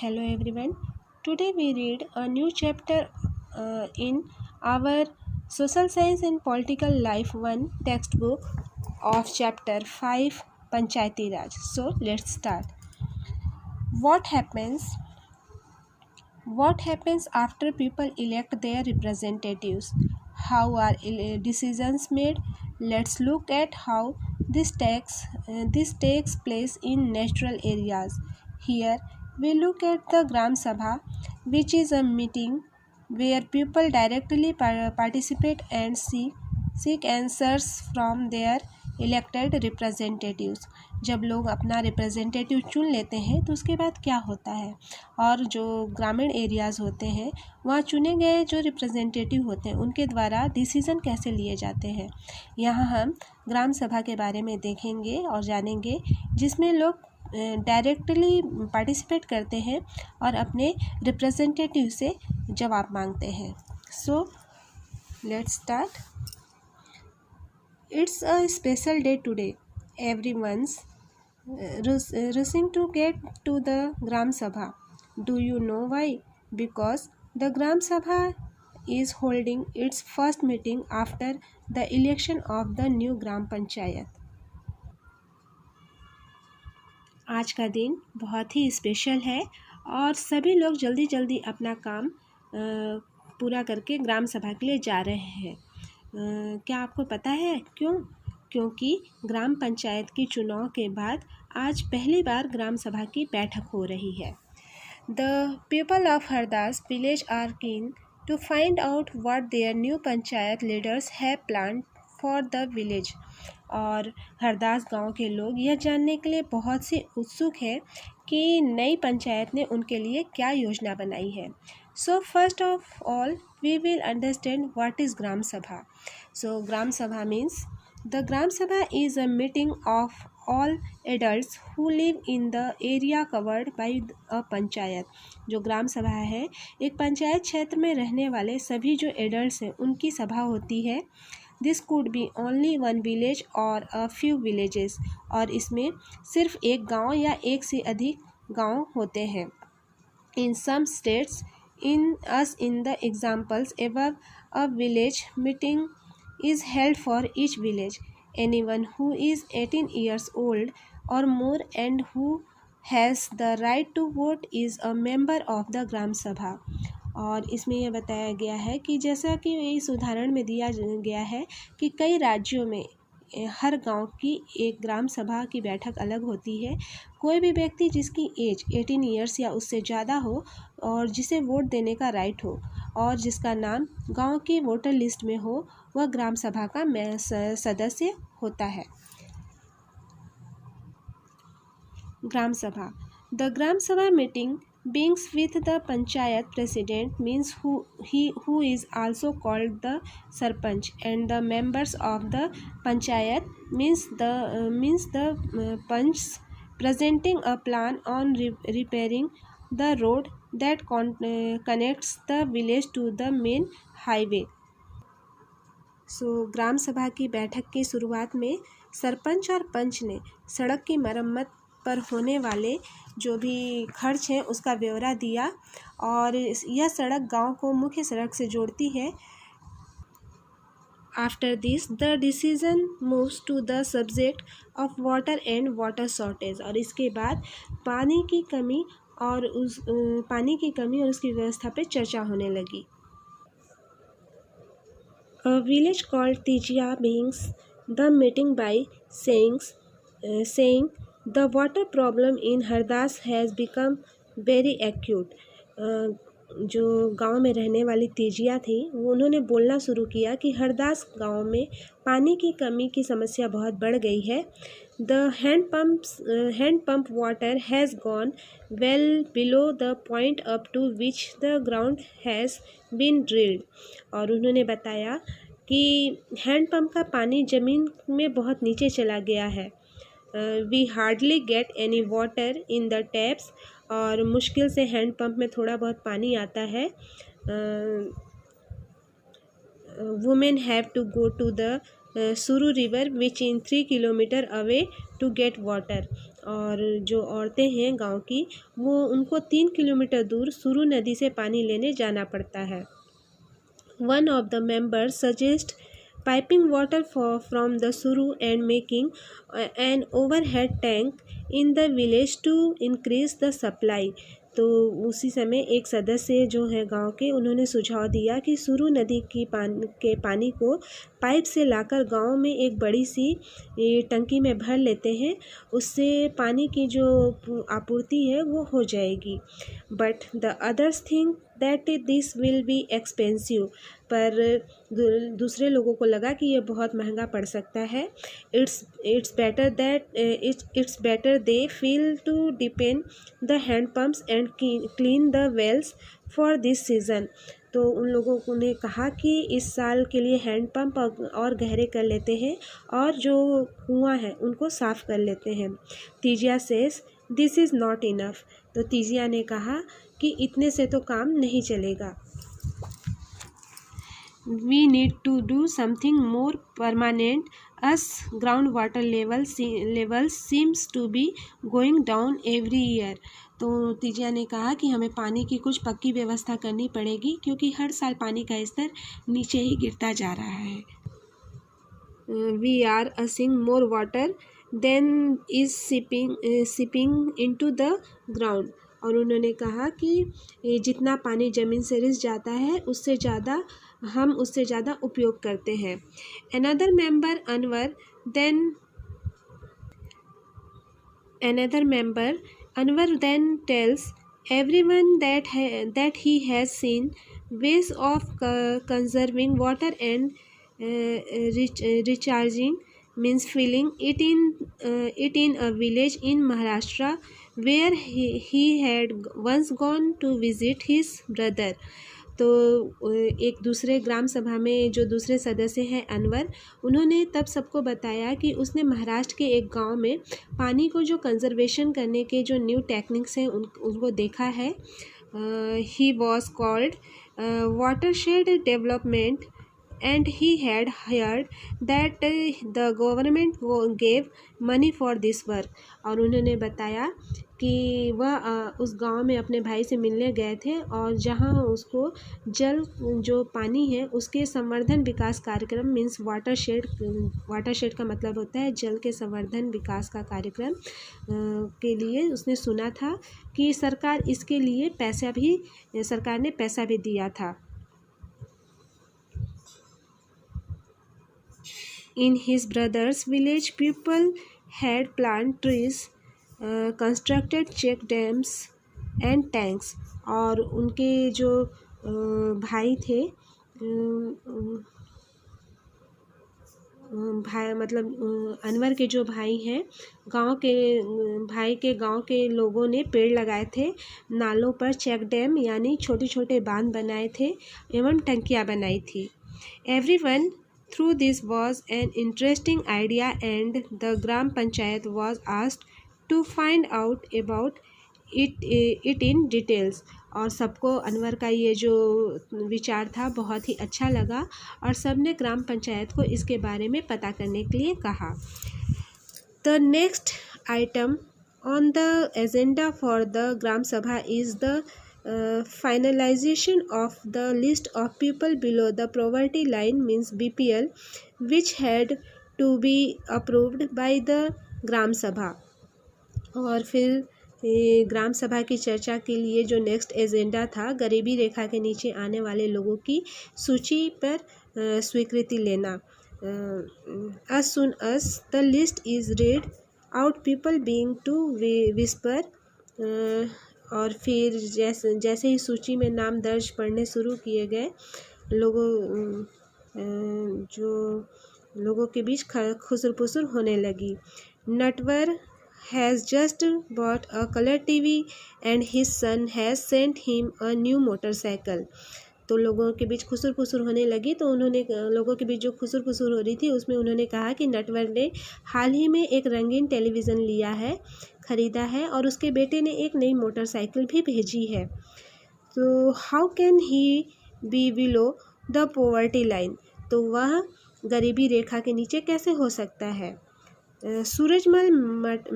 Hello everyone. Today we read a new chapter in our Social Science and Political Life 1 textbook of chapter 5 Panchayati Raj. So let's start. What happens? What happens after people elect their representatives? How are decisions made? Let's look at how this takes place in natural areas. Here we look at the Gram Sabha, which is a meeting where people directly participate and seek answers from their elected representatives. जब लोग अपना representative चुन लेते हैं तो उसके बाद क्या होता है, और जो ग्रामीण एरियाज़ होते हैं वहाँ चुने गए जो रिप्रेजेंटेटिव होते हैं उनके द्वारा डिसीज़न कैसे लिए जाते हैं। यहाँ हम ग्राम सभा के बारे में देखेंगे और जानेंगे, जिसमें लोग डायरेक्टली पार्टिसिपेट करते हैं और अपने रिप्रेजेंटेटिव से जवाब मांगते हैं। So let's start. It's a special day today. Everyone's rushing to get to the Gram Sabha. Do you know why? Because the Gram Sabha is holding its first meeting after the election of the new Gram Panchayat. आज का दिन बहुत ही special है और सभी लोग जल्दी जल्दी अपना काम पूरा करके ग्राम सभा के लिए जा रहे हैं। क्या आपको पता है क्यों? क्योंकि ग्राम पंचायत की चुनाव के बाद आज पहली बार ग्राम सभा की बैठक हो रही है। The people of Hardas village are keen to find out what their new panchayat leaders have planned for the village. और हरदास गांव के लोग यह जानने के लिए बहुत से उत्सुक हैं कि नई पंचायत ने उनके लिए क्या योजना बनाई है। So first of all, we will understand what is Gram Sabha. So Gram Sabha means the Gram Sabha is a meeting of all adults who live in the area covered by a panchayat. जो ग्राम सभा है एक पंचायत क्षेत्र में रहने वाले सभी जो एडल्ट्स हैं उनकी सभा होती है। This could be only one village और अ फ्यू विलेजेस। और इसमें सिर्फ एक गांव या एक से अधिक गांव होते हैं। In some states in the examples above, a village meeting is held for each village. Anyone who is 18 years old or more and who has the right to vote is a member of the Gram Sabha. और इसमें यह बताया गया है कि जैसा कि इस उदाहरण में दिया गया है कि कई राज्यों में हर गांव की एक ग्राम सभा की बैठक अलग होती है। कोई भी व्यक्ति जिसकी एज 18 ईयर्स या उससे ज़्यादा हो और जिसे वोट देने का राइट हो और जिसका नाम गांव की वोटर लिस्ट में हो, वह ग्राम सभा का सदस्य होता है। ग्राम सभा। द ग्राम सभा meeting begins with the panchayat president means who is also called the sarpanch, and the members of the panchayat means the panchs presenting a plan on repairing the road that connects the village to the main highway. सो ग्राम सभा की बैठक की शुरुआत में सरपंच और पंच ने सड़क की मरम्मत पर होने वाले जो भी खर्च हैं उसका ब्यौरा दिया, और यह सड़क गांव को मुख्य सड़क से जोड़ती है। After this the decision moves to the subject of water and water shortage. और इसके बाद पानी की कमी और उसकी व्यवस्था पे चर्चा होने लगी। A village called Tijia begins the meeting by saying the water problem in Hardas has become very acute. जो गांव में रहने वाली तेजिया थी उन्होंने बोलना शुरू किया कि हरदास गांव में पानी की कमी की समस्या बहुत बढ़ गई है। The hand pump water has gone well below the point up to which the ground has been drilled. और उन्होंने बताया कि हैंड पंप का पानी ज़मीन में बहुत नीचे चला गया है। We hardly get any water in the taps. और मुश्किल से हैंड पंप में थोड़ा बहुत पानी आता है। Women have to go to the Suru river which in 3 kilometre away to get water. और जो औरतें हैं गांव की, वो उनको 3 किलोमीटर दूर सुरु नदी से पानी लेने जाना पड़ता है। One of the members suggests piping water from the Suru and making an overhead tank in the village to increase the supply। तो उसी समय एक सदस्य जो है गांव के, उन्होंने सुझाव दिया कि सुरु नदी की पानी को पाइप से लाकर गांव में एक बड़ी सी टंकी में भर लेते हैं, उससे पानी की जो आपूर्ति है वो हो जाएगी। But the others think that this will be expensive, पर दूसरे लोगों को लगा कि ये बहुत महंगा पड़ सकता है। It's better they feel to depend the hand pumps and clean the wells for this season. तो उन लोगों ने कहा कि इस साल के लिए हैंड पंप और गहरे कर लेते हैं और जो कुआं है उनको साफ़ कर लेते हैं। Tijiya says this is not enough. तो तीजिया ने कहा कि इतने से तो काम नहीं चलेगा। We need to do something more permanent as groundwater levels seems to be going down every year। तो तीजिया ने कहा कि हमें पानी की कुछ पक्की व्यवस्था करनी पड़ेगी, क्योंकि हर साल पानी का स्तर नीचे ही गिरता जा रहा है। We are using more water than is seeping into the ground। और उन्होंने कहा कि जितना पानी ज़मीन से रिस जाता है हम उससे ज़्यादा उपयोग करते हैं। Another member Anwar then tells everyone that he has seen ways of conserving water and recharging means filling it in a village in Maharashtra where he had once gone to visit his brother। तो एक दूसरे ग्राम सभा में जो दूसरे सदस्य हैं अनवर, उन्होंने तब सबको बताया कि उसने महाराष्ट्र के एक गांव में पानी को जो कंजर्वेशन करने के जो न्यू टेक्निक्स हैं उनको देखा है। He was called watershed development and he had heard that the government gave money for this work। और उन्होंने बताया कि वह उस गांव में अपने भाई से मिलने गए थे और जहां उसको जल जो पानी है उसके संवर्धन विकास कार्यक्रम मीन्स वाटरशेड का मतलब होता है जल के संवर्धन विकास का कार्यक्रम के लिए उसने सुना था कि सरकार ने पैसा भी दिया था। In his brother's village, people had planted trees, constructed check dams and tanks। और उनके जो भाई थे, अनवर के जो भाई हैं, गांव के लोगों ने पेड़ लगाए थे, नालों पर चेक डैम यानी छोटे छोटे बांध बनाए थे एवं टंकियां बनाई थी। Everyone through this was an interesting idea and the Gram Panchayat was asked to find out about it in details। और सबको अनवर का ये जो विचार था बहुत ही अच्छा लगा और सबने ग्राम पंचायत को इसके बारे में पता करने के लिए कहा। The next item on the agenda for the Gram Sabha is the finalization of the list of people below the poverty line means BPL which had to be approved by the Gram Sabha। और फिर ग्राम सभा की चर्चा के लिए जो next agenda था गरीबी रेखा के नीचे आने वाले लोगों की सूची पर स्वीकृति लेना। as soon as the list is read out people being to whisper। और फिर जैसे ही सूची में नाम दर्ज पढ़ने शुरू किए गए, लोगों के बीच खुसर पुसर होने लगी। Natwar has just bought a color TV and his son has sent him a new motorcycle। तो लोगों के बीच खुसर पुसर होने लगी, तो लोगों के बीच जो खुसर पुसर हो रही थी उसमें उन्होंने कहा कि नटवर ने हाल ही में एक रंगीन टेलीविज़न खरीदा है और उसके बेटे ने एक नई मोटरसाइकिल भी भेजी है। तो how can he be below the poverty line, तो वह गरीबी रेखा के नीचे कैसे हो सकता है। Surajmal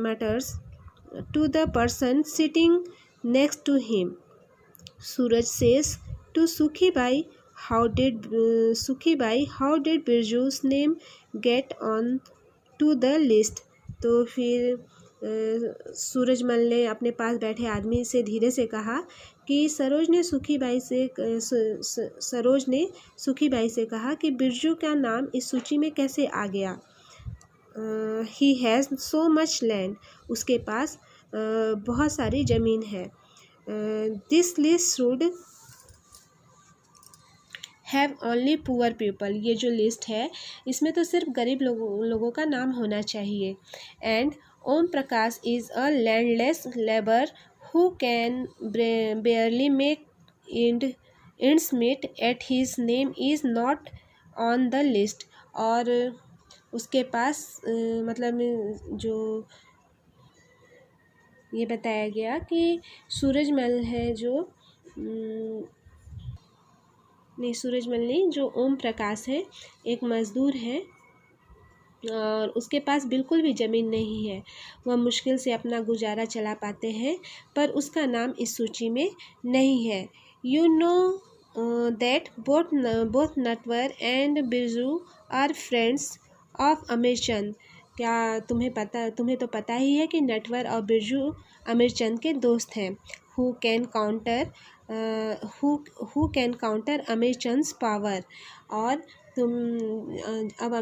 मटर्स to the person sitting next to him. Suraj says to Sukhibai, how did Birju's name get on to the list? तो फिर सूरजमल ने अपने पास बैठे आदमी से धीरे से कहा कि सरोज ने सुखीबाई से कहा कि बिरजू का नाम इस सूची में कैसे आ गया. He has so much land, उसके पास बहुत सारी ज़मीन है. This list should have only poor people, ये जो लिस्ट है इसमें तो सिर्फ गरीब लोगों का नाम होना चाहिए. And Om Prakash is a landless labour who can barely make ends meet at his name is not on the list. और उसके पास मतलब जो ये बताया गया कि सूरजमल है जो सूरजमल नहीं, जो ओम प्रकाश है एक मज़दूर है और उसके पास बिल्कुल भी ज़मीन नहीं है. वह मुश्किल से अपना गुजारा चला पाते हैं, पर उसका नाम इस सूची में नहीं है. You know that both Natwar and Birju are friends of Amirchand. क्या तुम्हें तो पता ही है कि नटवर और बिरजू अमीरचंद के दोस्त हैं. Who can counter Amirchand power. और तुम अब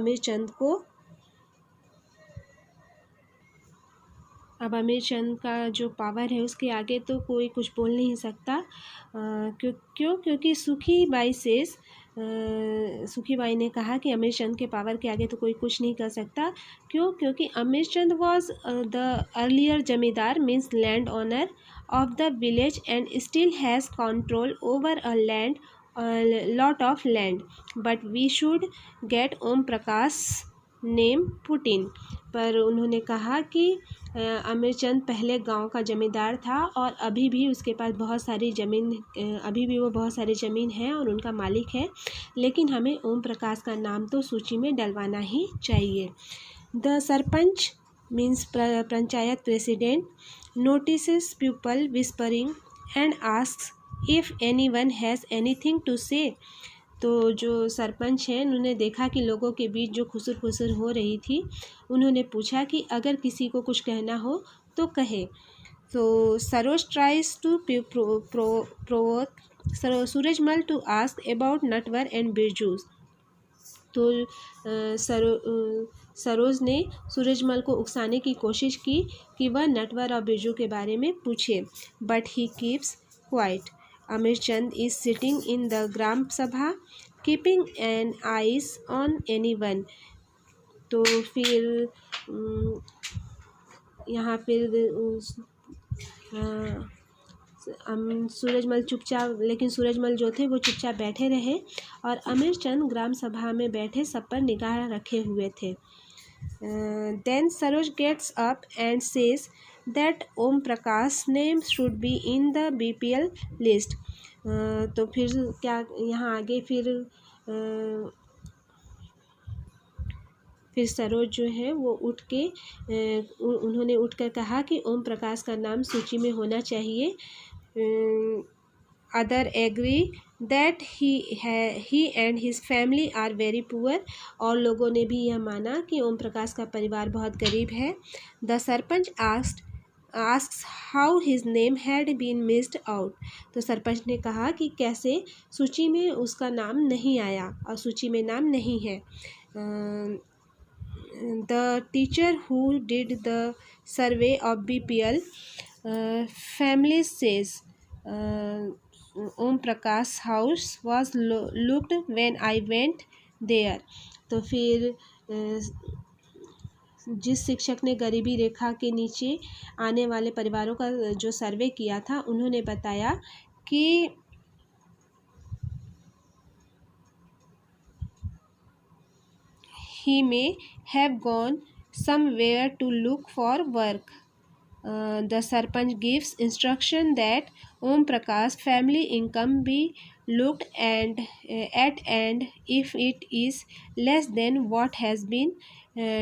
अमीरचंद का जो पावर है उसके आगे तो कोई कुछ बोल नहीं सकता. क्योंकि सुखीबाई ने कहा कि अमीरचंद के पावर के आगे तो कोई कुछ नहीं कर सकता. क्योंकि अमीरचंद वॉज द अर्लियर जमींदार means land owner of the village and still has control over a lot of land, but we should get Om Prakash name put in. पर उन्होंने कहा कि अमीरचंद पहले गांव का ज़मींदार था और अभी भी उसके पास बहुत सारी ज़मीन है और उनका मालिक है, लेकिन हमें ओम प्रकाश का नाम तो सूची में डलवाना ही चाहिए. The sarpanch means panchayat president notices people whispering and asks if anyone has anything to say. तो जो सरपंच हैं उन्होंने देखा कि लोगों के बीच जो खुसर हो रही थी, उन्होंने पूछा कि अगर किसी को कुछ कहना हो तो कहे. तो Saroj tries to provoke Surajmal to ask about Natwar and Birju's. तो सरोज ने सूरजमल को उकसाने की कोशिश की कि वह नटवर और बिरजू के बारे में पूछे, but he keeps quiet. Amirchand is sitting in the gram sabha keeping an eyes on anyone. तो फिर यहाँ सूरजमल जो थे वो चुपचाप बैठे रहे और अमीरचंद ग्राम सभा में बैठे सब पर निगाह रखे हुए थे. Then Saroj gets up and says that Om Prakash's name should be in the BPL list. तो फिर क्या यहाँ आगे फिर सरोज जो है वो उन्होंने उठकर कहा कि ओम प्रकाश का नाम सूची में होना चाहिए. Other agree that he and his family are very poor. और लोगों ने भी यह माना कि ओम प्रकाश का परिवार बहुत गरीब है. The sarpanch asks how his name had been missed out. तो सरपंच ने कहा कि कैसे सूची में उसका नाम नहीं आया और सूची में नाम नहीं है. The teacher who did the survey of BPL family says Om Prakash house was looked when I went there. तो फिर जिस शिक्षक ने गरीबी रेखा के नीचे आने वाले परिवारों का जो सर्वे किया था, उन्होंने बताया कि he may have gone somewhere to look for work. The Sarpanch gives instruction that Om Prakash family income be looked at and if it is less than what has been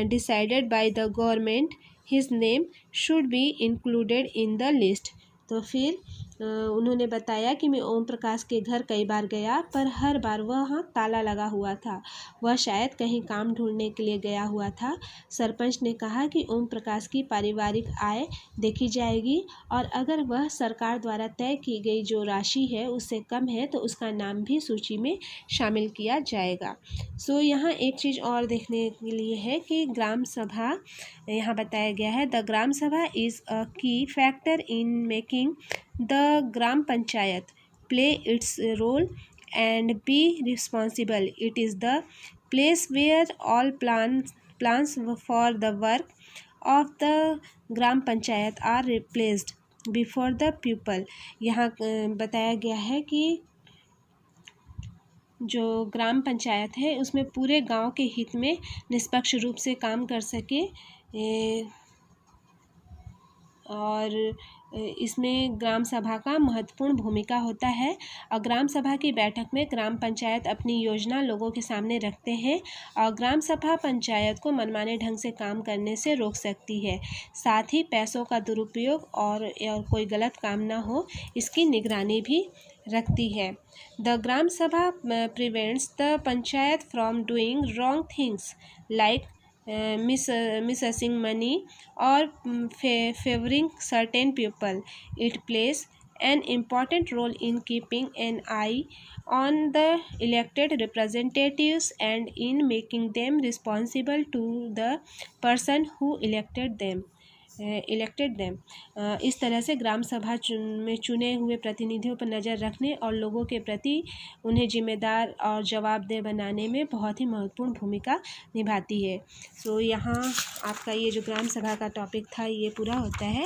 decided by the government, his name should be included in the list. तो फिर उन्होंने बताया कि मैं ओम प्रकाश के घर कई बार गया, पर हर बार वहाँ ताला लगा हुआ था। वह शायद कहीं काम ढूंढने के लिए गया हुआ था। सरपंच ने कहा कि ओम प्रकाश की पारिवारिक आय देखी जाएगी और अगर वह सरकार द्वारा तय की गई जो राशि है उससे कम है तो उसका नाम भी सूची में शामिल किया जाएगा। सो यहाँ एक चीज़ और देखने के लिए है कि ग्राम सभा यहाँ बताया गया है, द ग्राम सभा is a key factor in making the gram panchayat play its role and be responsible. It is the place where all plans for the work of the gram panchayat are placed before the people. यहाँ बताया गया है कि जो ग्राम पंचायत है उसमें पूरे गांव के हित में निष्पक्ष रूप से काम कर सके और इसमें ग्राम सभा का महत्वपूर्ण भूमिका होता है। और ग्राम सभा की बैठक में ग्राम पंचायत अपनी योजना लोगों के सामने रखते हैं और ग्राम सभा पंचायत को मनमाने ढंग से काम करने से रोक सकती है। साथ ही पैसों का दुरुपयोग और कोई गलत काम ना हो इसकी निगरानी भी रखती है। द ग्राम सभा prevents the panchayat from doing wrong things like misusing money or favoring certain people. It plays an important role in keeping an eye on the elected representatives and in making them responsible to the person who elected them. इस तरह से ग्राम सभा में चुने हुए प्रतिनिधियों पर नज़र रखने और लोगों के प्रति उन्हें जिम्मेदार और जवाबदेह बनाने में बहुत ही महत्वपूर्ण भूमिका निभाती है। सो यहाँ आपका ये जो ग्राम सभा का टॉपिक था ये पूरा होता है।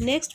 नेक्स्ट